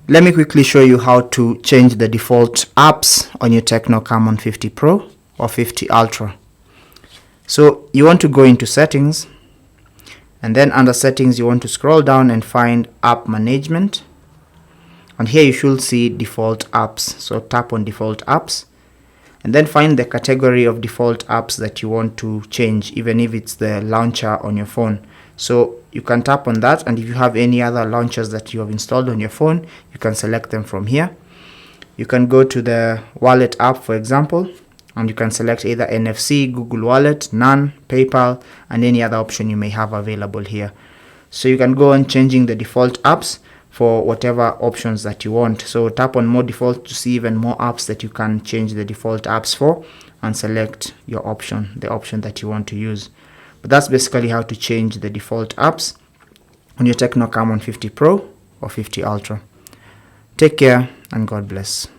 Let me quickly show you how to change the default apps on your Tecno Camon 50 Pro or 50 Ultra. So you want to go into settings, and then under settings you want to scroll down and find app management, and here you should see default apps. So tap on default apps and then find the category of default apps that you want to change, even if it's the launcher on your phone. So you can tap on that, and if you have any other launchers that you have installed on your phone, you can select them from here. You can go to the wallet app, for example, and you can select either NFC, Google Wallet, None, PayPal, and any other option you may have available here. So you can go on changing the default apps for whatever options that you want. So tap on more default to see even more apps that you can change the default apps for, and select your option, the option that you want to use. But that's basically how to change the default apps on your Tecno Camon 50 Pro or 50 Ultra. Take care and God bless.